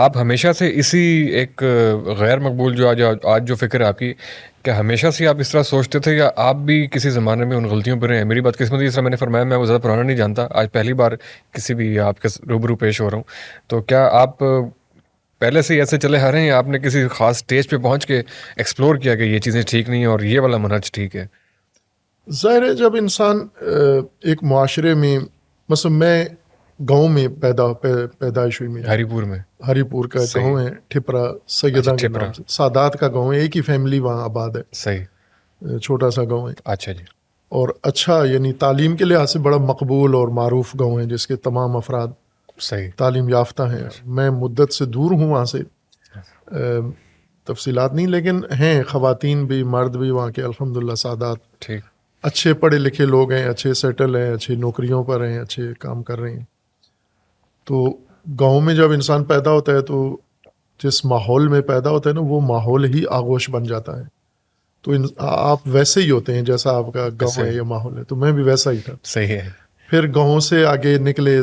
آپ ہمیشہ سے اسی ایک غیر مقبول جو آج جو فکر ہے آپ کی، کیا ہمیشہ سے آپ اس طرح سوچتے تھے یا آپ بھی کسی زمانے میں ان غلطیوں پر رہے ہیں؟ میری بات قسمت جس طرح میں نے فرمایا، میں وہ زیادہ پرانا نہیں جانتا، آج پہلی بار کسی بھی آپ کے روبرو پیش ہو رہا ہوں. تو کیا آپ پہلے سے ہی ایسے چلے آ رہے ہیں یا آپ نے کسی خاص اسٹیج پہ پہنچ کے ایکسپلور کیا کہ یہ چیزیں ٹھیک نہیں ہیں اور یہ والا منہج ٹھیک ہے؟ ظاہر ہے جب انسان ایک معاشرے میں، مثلا میں گاؤں میں پیدائش ہوئی میری، ہری پور میں. ہری پور کا صحیح. گاؤں ہے، ٹھپرا اچھا سیدہ کے ٹھپرا. نام سے، سادات کا گاؤں ہے، ایک ہی فیملی وہاں آباد ہے، صحیح. چھوٹا سا گاؤں ہے. اچھا جی. اور اچھا یعنی تعلیم کے لحاظ سے بڑا مقبول اور معروف گاؤں ہے، جس کے تمام افراد صحیح. تعلیم یافتہ ہیں. میں مدت سے دور ہوں وہاں سے، تفصیلات نہیں، لیکن ہیں خواتین بھی مرد بھی وہاں کے الحمدللہ سادات، ٹھیک. اچھے پڑھے لکھے لوگ ہیں، اچھے سیٹل ہیں، اچھی نوکریوں پر ہیں، اچھے کام کر رہے ہیں. تو گاؤں میں جب انسان پیدا ہوتا ہے تو جس ماحول میں پیدا ہوتا ہے نا، وہ ماحول ہی آغوش بن جاتا ہے. تو آپ ویسے ہی ہوتے ہیں جیسا آپ کا گاؤں ہے یا ماحول ہے. تو میں بھی ویسا ہی تھا. صحیح ہے. پھر گاؤں سے آگے نکلے،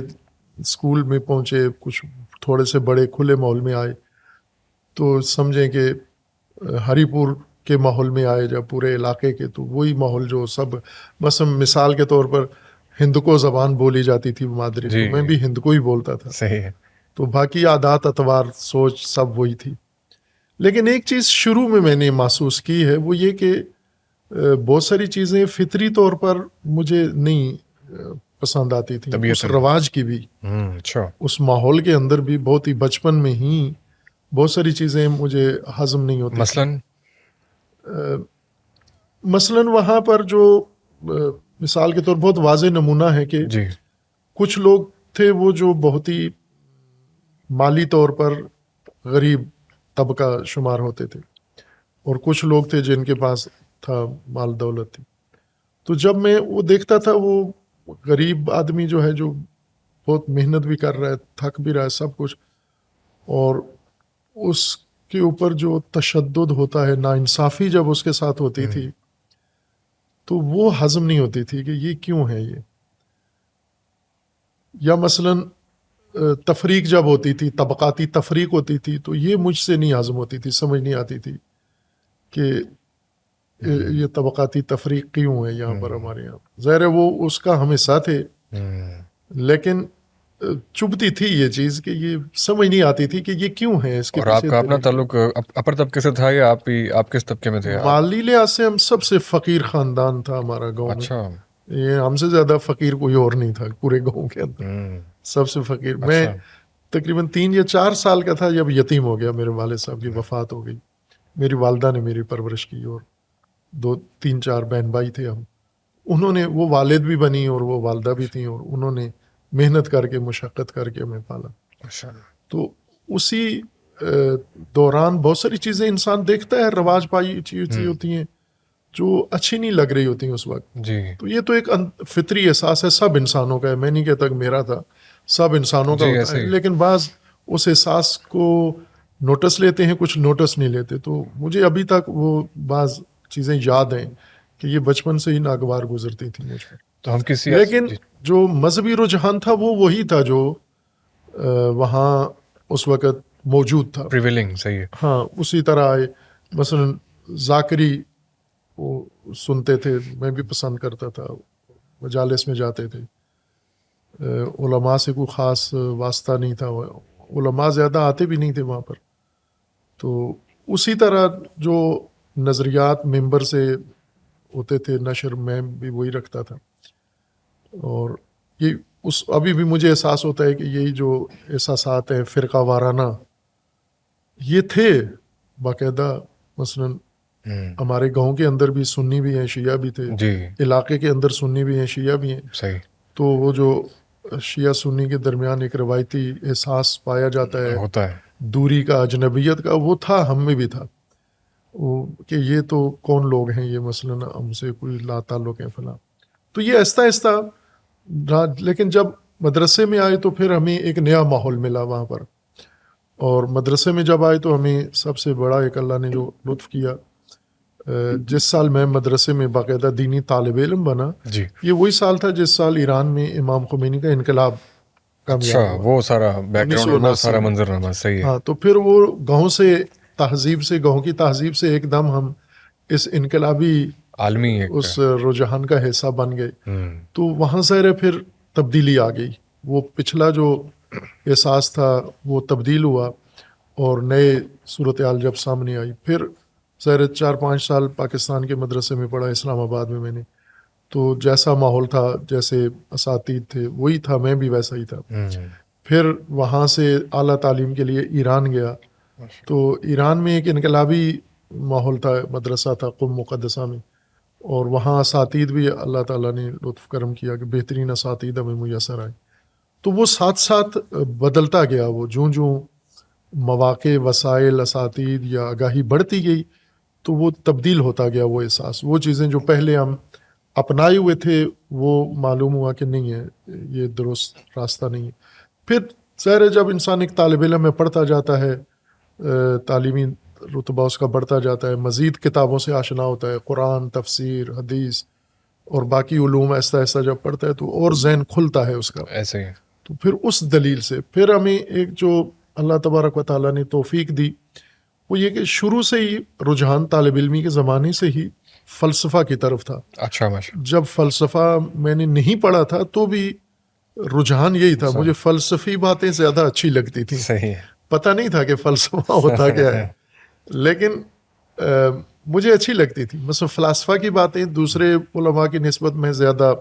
اسکول میں پہنچے، کچھ تھوڑے سے بڑے کھلے ماحول میں آئے، تو سمجھیں کہ ہری پور کے ماحول میں آئے جب پورے علاقے کے، تو وہی ماحول جو سب، بس مثال کے طور پر ہند کو زبان بولی جاتی تھی مادری، تو میں بھی ہند کو ہی بولتا تھا. صحیح ہے. تو باقی عادات اتوار سوچ سب وہی تھی. لیکن ایک چیز شروع میں نے محسوس کی ہے، وہ یہ کہ بہت ساری چیزیں فطری طور پر مجھے نہیں پسند آتی تھیں، اس رواج کی بھی، اس ماحول کے اندر بھی. بہت ہی بچپن میں ہی بہت ساری چیزیں مجھے ہضم نہیں ہوتی. مثلاً وہاں پر جو مثال کے طور بہت واضح نمونہ ہے کہ کچھ لوگ تھے وہ جو بہت ہی مالی طور پر غریب طبقہ شمار ہوتے تھے، اور کچھ لوگ تھے جن کے پاس تھا مال دولت تھی. تو جب میں وہ دیکھتا تھا، وہ غریب آدمی جو ہے، جو بہت محنت بھی کر رہا ہے، تھک بھی رہا ہے سب کچھ، اور اس کے اوپر جو تشدد ہوتا ہے، ناانصافی جب اس کے ساتھ ہوتی تھی، تو وہ ہضم نہیں ہوتی تھی کہ یہ کیوں ہے یہ. یا مثلاً تفریق جب ہوتی تھی، طبقاتی تفریق ہوتی تھی، تو یہ مجھ سے نہیں ہضم ہوتی تھی، سمجھ نہیں آتی تھی کہ یہ طبقاتی تفریق کیوں ہے یہاں پر ہمارے یہاں. ظاہر ہے وہ اس کا ہم حصہ تھے، لیکن چبھتی تھی یہ چیز کہ یہ سمجھ نہیں آتی تھی کہ یہ کیوں ہے اس کے اور پیچھے. آپ کا اپنا تعلق اپر طبقے سے تھا یا آپ کس طبقے میں تھے؟ مالی لحاظ سے ہم سب سے فقیر خاندان تھا ہمارا گاؤں میں. اچھا. یہ ہم سے زیادہ فقیر کوئی اور نہیں تھا پورے گاؤں کے اندر، سب سے فقیر. میں تقریباً 3 یا 4 سال کا تھا جب یتیم ہو گیا، میرے والد صاحب کی وفات ہو گئی. میری والدہ نے میری پرورش کی، اور 2 3 4 بہن بھائی تھے ہم. انہوں نے، وہ والد بھی بنی اور وہ والدہ بھی تھیں، اور انہوں نے محنت کر کے، مشقت کر کے ہمیں پالا. تو اسی دوران بہت ساری چیزیں انسان دیکھتا ہے، رواج پائی چیزیں ہوتی ہیں جو اچھی نہیں لگ رہی ہوتی ہیں اس وقت. تو یہ تو ایک فطری احساس ہے، سب انسانوں کا ہے. میں نہیں کہتا کہ میرا تھا، سب انسانوں کا ہوتا ہے. لیکن بعض اس احساس کو نوٹس لیتے ہیں، کچھ نوٹس نہیں لیتے. تو مجھے ابھی تک وہ بعض چیزیں یاد ہیں کہ یہ بچپن سے ہی ناگوار گزرتی تھی مجھ پر. تو ہم کسی لیکن جو مذہبی رجحان تھا وہ وہی تھا جو وہاں اس وقت موجود تھا. صحیح ہے. ہاں، اسی طرح آئے. مثلا ذاکری وہ سنتے تھے، میں بھی پسند کرتا تھا، مجالس میں جاتے تھے. علماء سے کوئی خاص واسطہ نہیں تھا، علماء زیادہ آتے بھی نہیں تھے وہاں پر. تو اسی طرح جو نظریات ممبر سے ہوتے تھے نشر، میں بھی وہی رکھتا تھا. اور یہ ابھی بھی مجھے احساس ہوتا ہے کہ یہی جو احساسات ہیں فرقہ وارانہ، یہ تھے باقاعدہ. مثلاً ہمارے گاؤں کے اندر بھی سنی بھی ہیں، شیعہ بھی تھے، علاقے کے اندر سنی بھی ہیں، شیعہ بھی ہیں. تو وہ جو شیعہ سنی کے درمیان ایک روایتی احساس پایا جاتا ہے دوری کا، اجنبیت کا، وہ تھا، ہم میں بھی تھا کہ یہ تو کون لوگ ہیں یہ، مثلاً ہم سے کوئی لا تعلق ہے فلاں. تو یہ آہستہ آہستہ. لیکن جب مدرسے میں آئے تو پھر ہمیں ایک نیا ماحول ملا وہاں پر. اور مدرسے میں جب آئے تو ہمیں سب سے بڑا ایک اللہ نے جو لطف کیا، جس سال میں مدرسے میں باقاعدہ دینی طالب علم بنا، یہ وہی سال تھا جس سال ایران میں امام خمینی کا انقلاب کامیاب اچھا ہوا وہ سارا بیک گراؤنڈ وہ 1979 سارا میں۔ منظرنامہ صحیح ہے. ہاں تو پھر وہ گاؤں کی تہذیب سے ایک دم ہم اس انقلابی عالمی ایک اس رجحان کا حصہ بن گئے. ہوں تو وہاں سے پھر تبدیلی آ گئی. وہ پچھلا جو احساس تھا وہ تبدیل ہوا اور نئے صورتحال جب سامنے آئی. پھر ظاہر 4-5 سال پاکستان کے مدرسے میں پڑھا اسلام آباد میں نے. تو جیسا ماحول تھا جیسے اساتید تھے وہی تھا، میں بھی ویسا ہی تھا. پھر وہاں سے اعلیٰ تعلیم کے لیے ایران گیا. تو ایران میں ایک انقلابی ماحول تھا، مدرسہ تھا قم مقدسہ میں، اور وہاں اساتید بھی اللہ تعالیٰ نے لطف کرم کیا کہ بہترین اساتید ہمیں میسر آئے. تو وہ ساتھ ساتھ بدلتا گیا. وہ جوں مواقع، وسائل، اساتید یا آگاہی بڑھتی گئی تو وہ تبدیل ہوتا گیا. وہ احساس، وہ چیزیں جو پہلے ہم اپنائے ہوئے تھے وہ معلوم ہوا کہ نہیں ہے، یہ درست راستہ نہیں ہے. پھر ظاہر ہے جب انسان ایک طالب علم میں پڑھتا جاتا ہے، تعلیمی رتبہ اس کا بڑھتا جاتا ہے، مزید کتابوں سے آشنا ہوتا ہے، قرآن، تفسیر، حدیث اور باقی علوم آہستہ آہستہ جب پڑھتا ہے تو اور ذہن کھلتا ہے اس کا. ایسے ہی. تو پھر اس دلیل سے پھر ہمیں ایک جو اللہ تبارک و تعالیٰ نے توفیق دی وہ یہ کہ شروع سے ہی رجحان طالب علمی کے زمانے سے ہی فلسفہ کی طرف تھا. اچھا ماشاء جب فلسفہ میں نے نہیں پڑھا تھا تو بھی رجحان یہی تھا، مجھے فلسفی باتیں زیادہ اچھی لگتی تھیں. صحیح ہے. پتہ نہیں تھا کہ فلسفہ ہوتا کیا ہے، لیکن مجھے اچھی لگتی تھی. مثلا فلاسفہ کی باتیں دوسرے علماء کی نسبت میں زیادہ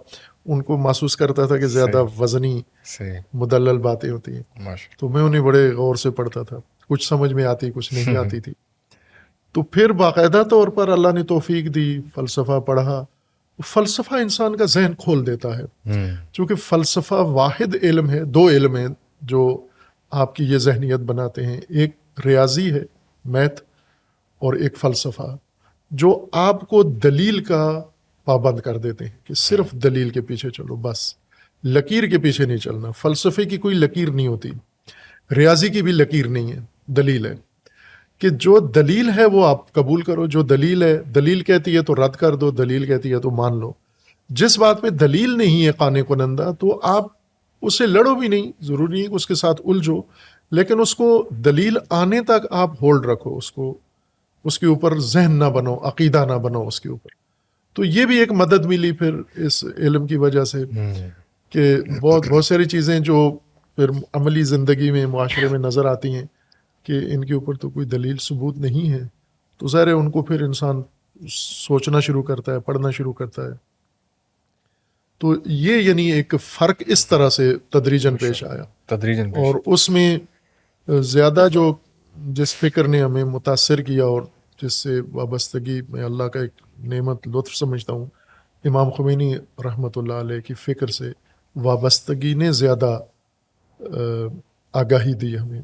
ان کو محسوس کرتا تھا کہ زیادہ وزنی صحیح مدلل باتیں ہوتی ہیں. ماشاء تو میں انہیں بڑے غور سے پڑھتا تھا، کچھ سمجھ میں آتی کچھ نہیں آتی تھی. تو پھر باقاعدہ طور پر اللہ نے توفیق دی، فلسفہ پڑھا. فلسفہ انسان کا ذہن کھول دیتا ہے، چونکہ فلسفہ واحد علم ہے، 2 علم ہیں جو آپ کی یہ ذہنیت بناتے ہیں. ایک ریاضی ہے، میتھ، اور ایک فلسفہ جو آپ کو دلیل کا پابند کر دیتے ہیں کہ صرف دلیل کے پیچھے چلو، بس لکیر کے پیچھے نہیں چلنا. فلسفے کی کوئی لکیر نہیں ہوتی، ریاضی کی بھی لکیر نہیں ہے، دلیل ہے. کہ جو دلیل ہے وہ آپ قبول کرو، جو دلیل ہے، دلیل کہتی ہے تو رد کر دو، دلیل کہتی ہے تو مان لو. جس بات میں دلیل نہیں ہے قانع کنندہ تو آپ اسے لڑو بھی نہیں، ضروری نہیں کہ اس کے ساتھ الجھو، لیکن اس کو دلیل آنے تک آپ ہولڈ رکھو، اس کے اوپر ذہن نہ بنو، عقیدہ نہ بنو اس کے اوپر. تو یہ بھی ایک مدد ملی پھر اس علم کی وجہ سے کہ بہت ساری چیزیں جو پھر عملی زندگی میں، معاشرے میں نظر آتی ہیں کہ ان کے اوپر تو کوئی دلیل ثبوت نہیں ہے، تو ظاہر ہے ان کو پھر انسان سوچنا شروع کرتا ہے، پڑھنا شروع کرتا ہے. تو یہ یعنی ایک فرق اس طرح سے تدریجاً پیش آیا. تدریجاً اور اس میں زیادہ جس فکر نے ہمیں متاثر کیا اور جس سے وابستگی میں اللہ کا ایک نعمت لطف سمجھتا ہوں، امام خمینی رحمۃ اللہ علیہ کی فکر سے وابستگی نے زیادہ آگاہی دی ہمیں.